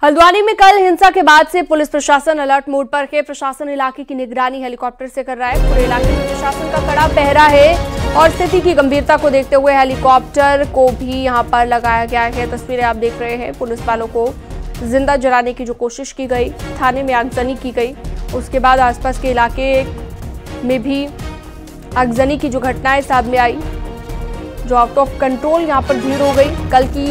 हल्द्वानी में कल हिंसा के बाद से पुलिस प्रशासन अलर्ट मोड पर है। प्रशासन इलाके की निगरानी हेलीकॉप्टर से कर रहा है। पूरे इलाके में प्रशासन का कड़ा पहरा है और स्थिति की गंभीरता को देखते हुए हेलीकॉप्टर को भी यहां पर लगाया गया है। तस्वीरें आप देख रहे हैं। पुलिस वालों को जिंदा जलाने की जो कोशिश की गई, थाने में आगजनी की गई, उसके बाद आसपास के इलाके में भी आगजनी की जो घटनाएं सामने आई, जो आउट ऑफ कंट्रोल यहां पर भीड़ हो गई। कल की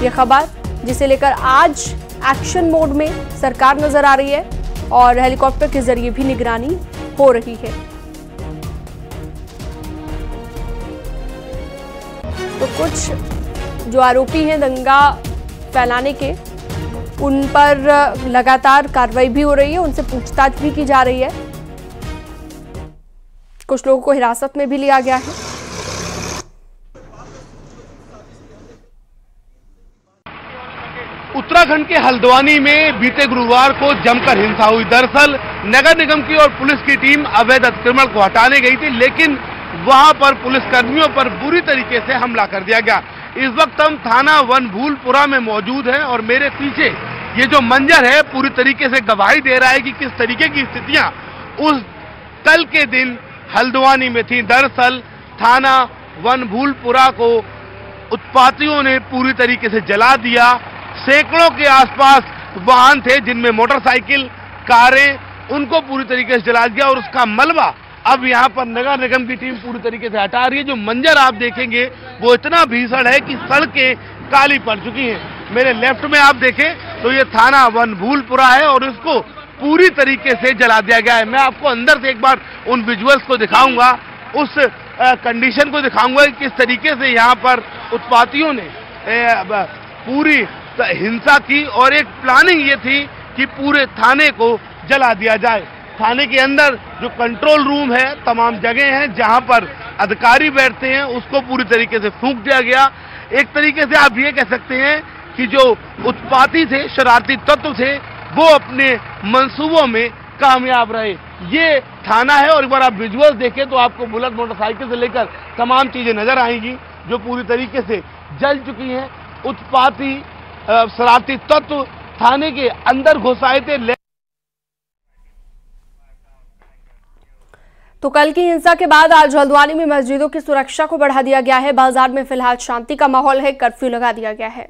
ये खबर जिसे लेकर आज एक्शन मोड में सरकार नजर आ रही है और हेलीकॉप्टर के जरिए भी निगरानी हो रही है। तो कुछ जो आरोपी हैं दंगा फैलाने के, उन पर लगातार कार्रवाई भी हो रही है, उनसे पूछताछ भी की जा रही है। कुछ लोगों को हिरासत में भी लिया गया है। उत्तराखंड के हल्द्वानी में बीते गुरुवार को जमकर हिंसा हुई। दरअसल नगर निगम की और पुलिस की टीम अवैध अतिक्रमण को हटाने गई थी, लेकिन वहां पर पुलिसकर्मियों पर बुरी तरीके से हमला कर दिया गया। इस वक्त हम थाना वनभूलपुरा में मौजूद हैं और मेरे पीछे ये जो मंजर है पूरी तरीके से गवाही दे रहा है कि किस तरीके की स्थितियां उस कल के दिन हल्द्वानी में थी। दरअसल थाना वनभूलपुरा को उत्पातियों ने पूरी तरीके से जला दिया। सैकड़ों के आसपास वाहन थे जिनमें मोटरसाइकिल, कारें, उनको पूरी तरीके से जला दिया और उसका मलबा अब यहाँ पर नगर निगम की टीम पूरी तरीके से हटा रही है। जो मंजर आप देखेंगे वो इतना भीषण है कि सड़कें काली पड़ चुकी हैं। मेरे लेफ्ट में आप देखें तो ये थाना वनभूलपुरा है और इसको पूरी तरीके से जला दिया गया है। मैं आपको अंदर से एक बार उन विजुअल्स को दिखाऊंगा, उस कंडीशन को दिखाऊंगा कि किस तरीके से यहाँ पर उत्पातियों ने पूरी हिंसा की और एक प्लानिंग ये थी कि पूरे थाने को जला दिया जाए। थाने के अंदर जो कंट्रोल रूम है, तमाम जगह हैं जहां पर अधिकारी बैठते हैं, उसको पूरी तरीके से फूंक दिया गया। एक तरीके से आप ये कह सकते हैं कि जो उत्पाती थे, शरारती तत्व थे, वो अपने मंसूबों में कामयाब रहे। ये थाना है और एक बार आप विजुअल देखें तो आपको बुलेट मोटरसाइकिल से लेकर तमाम चीजें नजर आएंगी जो पूरी तरीके से जल चुकी हैं। उत्पाती शरारती तत्व थाने के अंदर घुस आए थे। तो कल की हिंसा के बाद आज हल्द्वानी में मस्जिदों की सुरक्षा को बढ़ा दिया गया है। बाजार में फिलहाल शांति का माहौल है, कर्फ्यू लगा दिया गया है।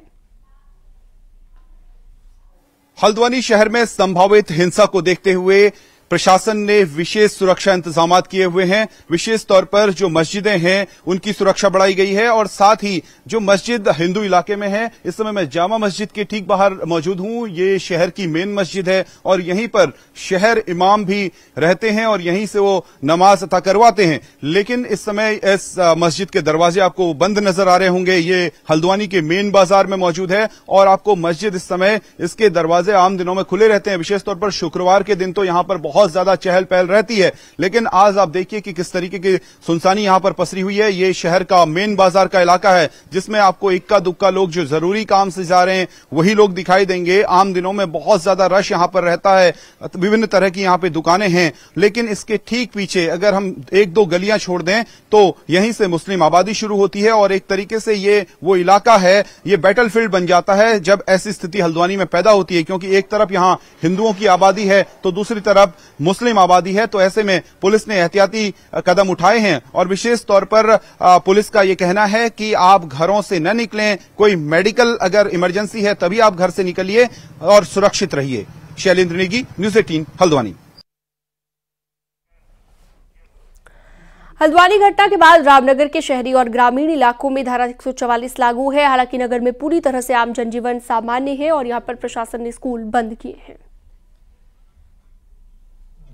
हल्द्वानी शहर में संभावित हिंसा को देखते हुए प्रशासन ने विशेष सुरक्षा इंतजाम किए हुए हैं। विशेष तौर पर जो मस्जिदें हैं उनकी सुरक्षा बढ़ाई गई है और साथ ही जो मस्जिद हिंदू इलाके में है, इस समय मैं जामा मस्जिद के ठीक बाहर मौजूद हूं। ये शहर की मेन मस्जिद है और यहीं पर शहर इमाम भी रहते हैं और यहीं से वो नमाज अता करवाते हैं। लेकिन इस समय इस मस्जिद के दरवाजे आपको बंद नजर आ रहे होंगे। ये हल्द्वानी के मेन बाजार में मौजूद है और आपको मस्जिद इस समय इसके दरवाजे आम दिनों में खुले रहते हैं। विशेष तौर पर शुक्रवार के दिन तो यहां पर बहुत ज्यादा चहल पहल रहती है, लेकिन आज आप देखिए कि किस तरीके की सुनसानी यहां पर पसरी हुई है। ये शहर का मेन बाजार का इलाका है जिसमें आपको इक्का दुक्का लोग जो जरूरी काम से जा रहे हैं वही लोग दिखाई देंगे। आम दिनों में बहुत ज्यादा रश यहां पर रहता है, विभिन्न तरह की यहां पे दुकानें हैं, लेकिन इसके ठीक पीछे अगर हम एक दो गलियां छोड़ दें तो यहीं से मुस्लिम आबादी शुरू होती है और एक तरीके से ये वो इलाका है, ये बैटलफील्ड बन जाता है जब ऐसी स्थिति हल्द्वानी में पैदा होती है, क्योंकि एक तरफ यहां हिंदुओं की आबादी है तो दूसरी तरफ मुस्लिम आबादी है। तो ऐसे में पुलिस ने एहतियाती कदम उठाए हैं और विशेष तौर पर पुलिस का यह कहना है कि आप घरों से न निकलें, कोई मेडिकल अगर इमरजेंसी है तभी आप घर से निकलिए और सुरक्षित रहिए। शैलेंद्र नेगी, न्यूज़ 18 हल्द्वानी। हल्द्वानी घटना के बाद रामनगर के शहरी और ग्रामीण इलाकों में धारा 144 लागू है। हालांकि नगर में पूरी तरह से आम जनजीवन सामान्य है और यहां पर प्रशासन ने स्कूल बंद किए हैं।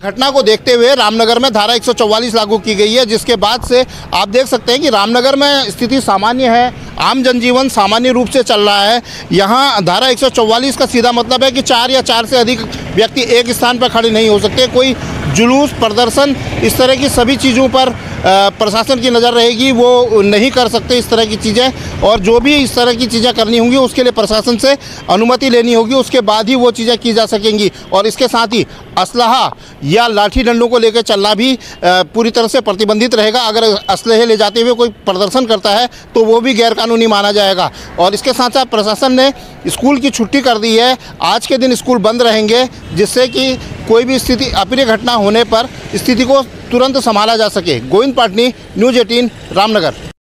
घटना को देखते हुए रामनगर में धारा 144 लागू की गई है, जिसके बाद से आप देख सकते हैं कि रामनगर में स्थिति सामान्य है, आम जनजीवन सामान्य रूप से चल रहा है। यहाँ धारा 144 का सीधा मतलब है कि 4 या 4 से अधिक व्यक्ति एक स्थान पर खड़े नहीं हो सकते। कोई जुलूस, प्रदर्शन, इस तरह की सभी चीज़ों पर प्रशासन की नज़र रहेगी। वो नहीं कर सकते इस तरह की चीज़ें, और जो भी इस तरह की चीज़ें करनी होंगी उसके लिए प्रशासन से अनुमति लेनी होगी, उसके बाद ही वो चीज़ें की जा सकेंगी। और इसके साथ ही असलहा या लाठी डंडों को लेकर चलना भी पूरी तरह से प्रतिबंधित रहेगा। अगर असलहे ले जाते हुए कोई प्रदर्शन करता है तो वो भी गैरकानूनी माना जाएगा। और इसके साथ साथ प्रशासन ने स्कूल की छुट्टी कर दी है। आज के दिन स्कूल बंद रहेंगे, जिससे कि कोई भी स्थिति, अप्रिय घटना होने पर स्थिति को तुरंत संभाला जा सके। गोविंद पाटनी, न्यूज़ 18, रामनगर।